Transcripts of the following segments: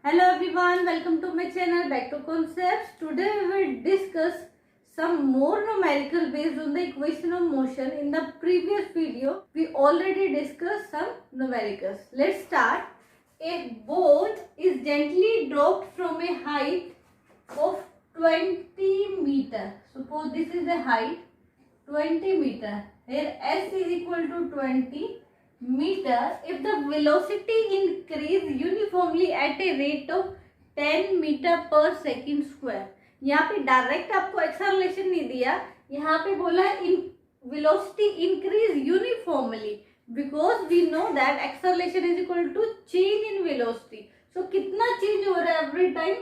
Hello everyone, welcome to my channel Back to Concepts. Today we will discuss some more numerical based on the equation of motion. In the previous video, we already discussed some numericals. Let's start. A boat is gently dropped from a height of 20 meter. Suppose this is the height 20 meter. Here S is equal to 20 meter. If the velocity increase uniformly at a rate of 10 meter per second square. यहाँ पे direct आपको acceleration नहीं दिया, यहाँ पे बोला in velocity increase uniformly because we know that acceleration is equal to change in velocity. So कितना change हो रहा है every time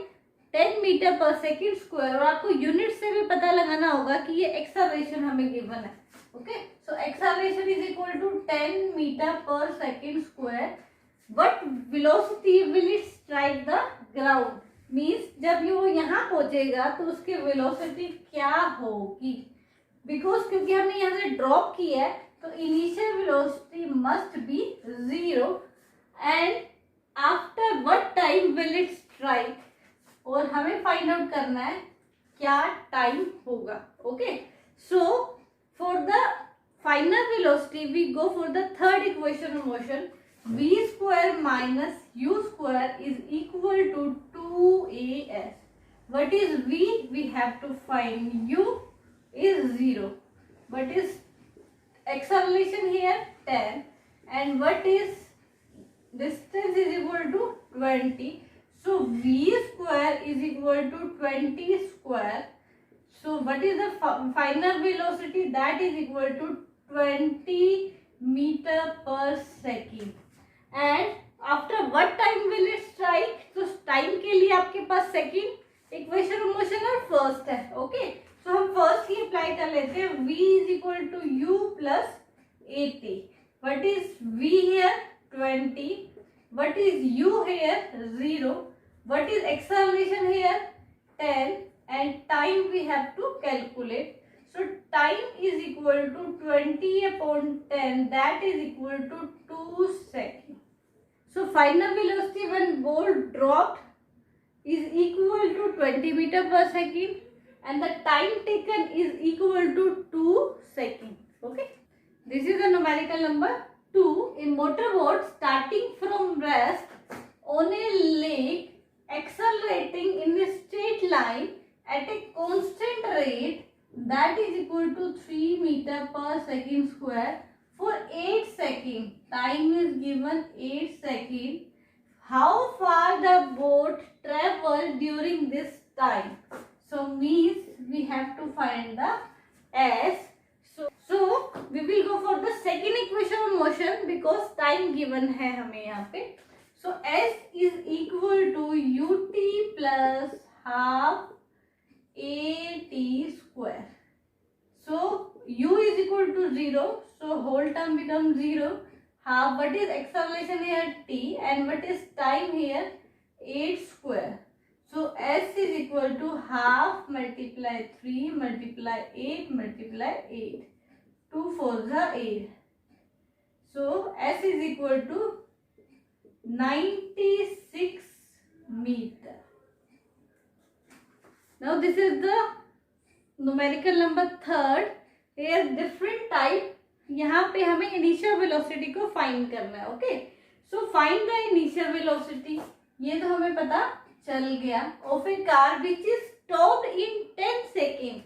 10 metre per second square. और आपको यूनिट से भी पता लगाना होगा कि ये एक्सेलरेशन हमें गिवन है. Okay, so acceleration is equal to 10 meter per second square. What velocity will it strike the ground? Means जब वो यहाँ पहुँचेगा तो उसकी velocity क्या होगी? Because क्योंकि हमने यहाँ से drop किया है तो initial velocity must be 0 and after what time will it strike? और हमें find out करना है क्या time होगा. Okay, so for the final velocity, we go for the third equation of motion. V square minus U square is equal to 2AS. What is V? We have to find. U is 0. What is acceleration here? 10. And what is distance is equal to 20. So V square is equal to 20 square. So what is the final velocity? That is equal to 20 meter per second. And after what time will it strike? तो time के लिए आपके पास second equation of motion और first है. Okay, so हम first ही apply कर लेते हैं. v is equal to u plus 80. What is v here? 20. What is u here? 0. What is acceleration here? 10. And time we have to calculate. So time is equal to 20 upon 10. That is equal to 2 seconds. So final velocity when bolt dropped is equal to 20 meter per second, and the time taken is equal to 2 seconds. Okay. This is the numerical number 2. A motorboat starting from rest on a lake accelerating in a straight line at a constant rate that is equal to 3 meter per second square for 8 seconds. Time is given 8 seconds. How far the boat traveled during this time? So means we have to find the S. So we will go for the second equation of motion because time given है हमें यहाँ पे. So S is equal to ut plus half AT square. So u is equal to 0. So whole term becomes 0. Half. What is acceleration here? T. And what is time here? 8 square. So S is equal to half multiply 3 multiply 8 multiply 8. 2 4s are 8. So S is equal to 96 meter. Now this is the numerical number third. Here different type. यहाँ पे हमें initial velocity को find करना है. Okay. So find the initial velocity. ये तो हमें पता चल गया. Of a car which is stopped in 10 seconds.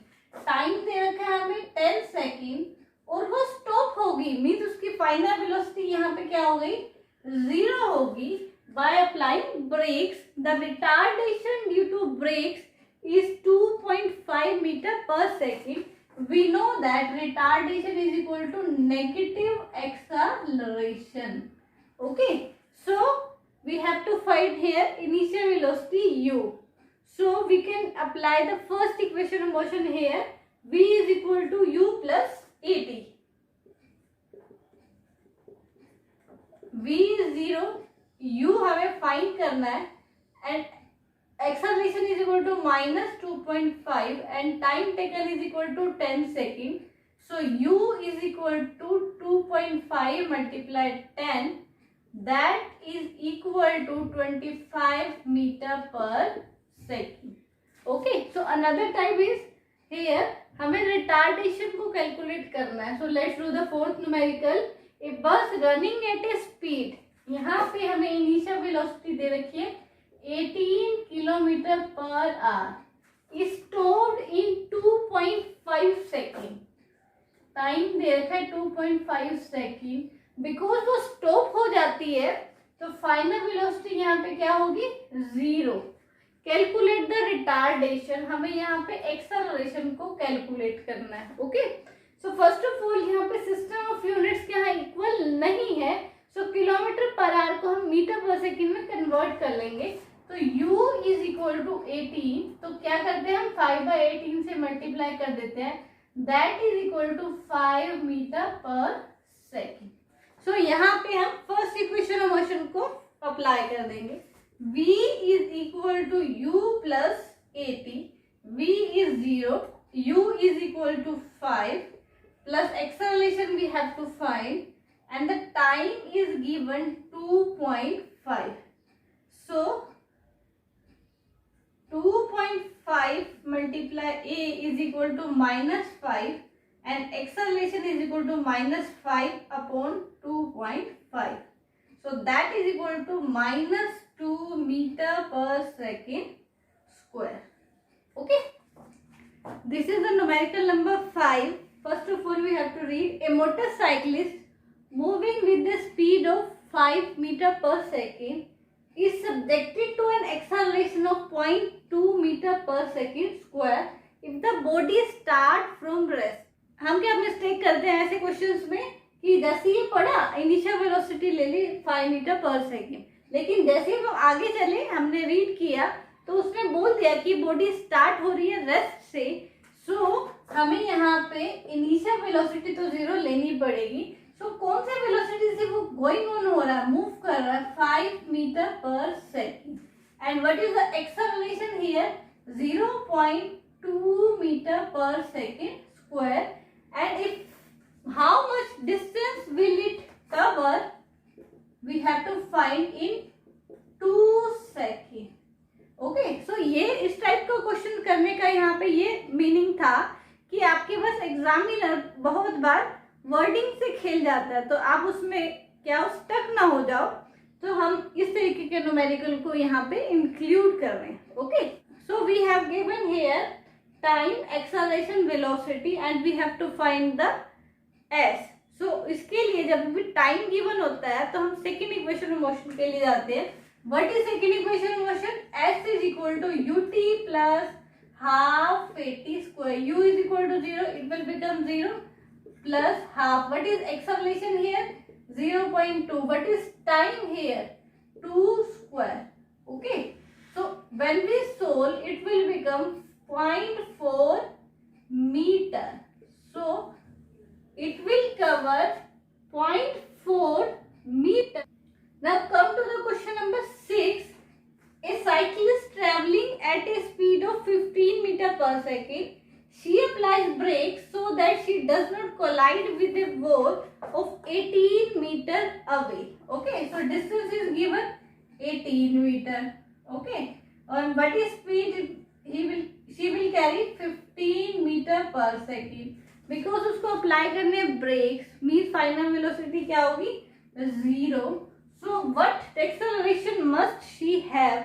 Time दे रखा है हमें 10 seconds और वो stop होगी. Means उसकी final velocity यहाँ पे क्या हो गई? 0 होगी. By applying brakes, the retardation due to brakes is 2.5 meter per second. We know that retardation is equal to negative acceleration. Okay, so we have to find here initial velocity u. So we can apply the first equation of motion here. V is equal to u plus 80. V is 0, u हमें find करना है and acceleration is equal to minus 2.5 and time taken is equal to 10 seconds. So u is equal to 2.5 multiplied 10 that is equal to 25 meter per second. Okay, so another type is here हमें retardation को calculate करना है. So let's do the fourth numerical. A bus running at a speed, यहाँ पे हमें initial velocity दे रखी है 18 kilometre per hour, stopped in 2.5 second. Time दे रखा है 2.5 सेकेंड. बिकॉज वो स्टॉप हो जाती है तो फाइनल वेलोसिटी यहाँ पे क्या होगी? 0. कैलकुलेट द रिटार्डेशन, हमें यहाँ पे एक्सेलरेशन को कैलकुलेट करना है. Okay, so first of all यहाँ पे सिस्टम ऑफ यूनिट्स यहाँ इक्वल नहीं है. सो किलोमीटर पर आवर को हम मीटर पर सेकेंड में कन्वर्ट कर लेंगे. तो u इज इक्वल टू 18. तो क्या करते हैं हम 5/18 से मल्टीप्लाई कर देते हैं. That is equal to 5 metre per second. So यहाँ पे हम फर्स्ट इक्वेशन ऑफ मोशन को अप्लाई कर देंगे. v is equal to u plus 80. v is 0, u is equal to 5 plus acceleration we have to find and the time is given 2.5. So 2.5 multiply a is equal to -5 and acceleration is equal to -5 upon 2.5. So that is equal to -2 meter per second square. Okay. This is the numerical number 5. First of all we have to read. A motorcyclist moving with the speed of 5 meter per second is subjected to an acceleration of 0.2 meter per second square if the body start from rest. हम क्या mistake करते हैं ऐसे questions में कि जैसे ही पढ़ा initial velocity ले ली 5 मीटर पर सेकेंड, लेकिन जैसे ही हम आगे चले हमने रीड किया तो उसने बोल दिया कि बॉडी स्टार्ट हो रही है रेस्ट से. सो हमें यहाँ पे इनिशियल वेलोसिटी तो 0 लेनी पड़ेगी. सो कौन से वेलोसिटी से वो गोइंग ऑन हो रहा है, मूव कर रहा है 5 metre per second. And what is the acceleration here? 0.2 metre per second square. And if how much distance will it cover, we have to find in 2 seconds. Okay, so ये इस type का question करने का यहाँ पे ये meaning था कि आपके पास एग्जामिनर बहुत बार वर्डिंग से खेल जाता है तो आप उसमें क्या स्टक ना हो जाओ. तो हम इस तरीके के न्यूमेरिकल को यहाँ पे इंक्लूड कर रहे हैं. Okay, so we have given here time, acceleration, velocity and we have to find the s. So इसके लिए जब भी टाइम गिवन होता है तो हम सेकेंड इक्वेशन ऑफ मोशन के लिए जाते हैं. What is second equation of motion? s is equal to ut plus half 80 square. u is equal to 0, it will become 0 plus half. What is acceleration here? 0.2. What is time here? 2 square. Okay, so when we solve it will become 0.4 meter. So it will cover 0.4 meter. Now come to the question number 6. A cyclist traveling at a speed of 15 meter per second. She applies brakes so that she does not collide with a wall of 18 meter away. Okay, so distance is given 18 meter. Okay, and what is speed? she will carry 15 meter per second. Because उसको apply करने brakes mean final velocity क्या होगी? 0. So what acceleration must she have?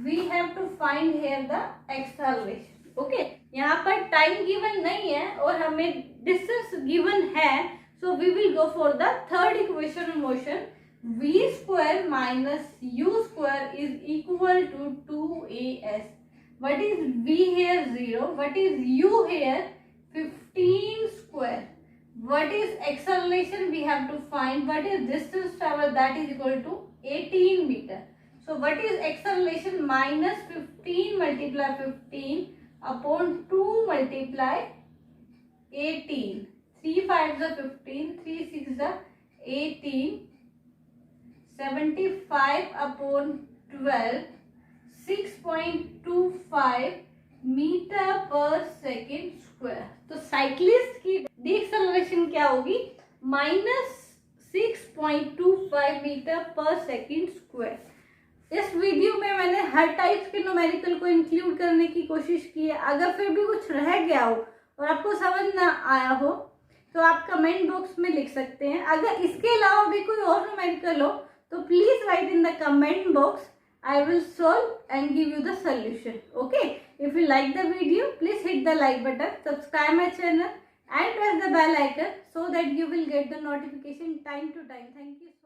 We have to find here the acceleration. Okay, यहाँ पर time given नहीं है और हमें डिस्टेंस गिवन है. So we will go for the third equation of motion. v square minus u square is equal to 2as. What is v here? 0. What is u here? 15 square. What is acceleration? We have to find. What is distance traveled? That is equal to 18 meter. So what is acceleration? Minus 15 multiply 15 upon 2 multiply 18. 3 5s are 15. 3 6s are 18. 75 upon 12. 6.25 metre per second square. तो cyclist की acceleration क्या होगी? 6.25 metre per second square. इस video में मैंने हर types के numerical को include करने की कोशिश की है। अगर फिर भी कुछ रह गया हो और आपको समझ ना आया हो तो आप कमेंट बॉक्स में लिख सकते हैं। अगर इसके अलावा भी कोई और न्यूमेरिकल हो तो please right in the comment box. I will solve and give you the solution. Okay, if you like the video, please hit the like button, subscribe my channel and press the bell icon so that you will get the notification time to time. Thank you.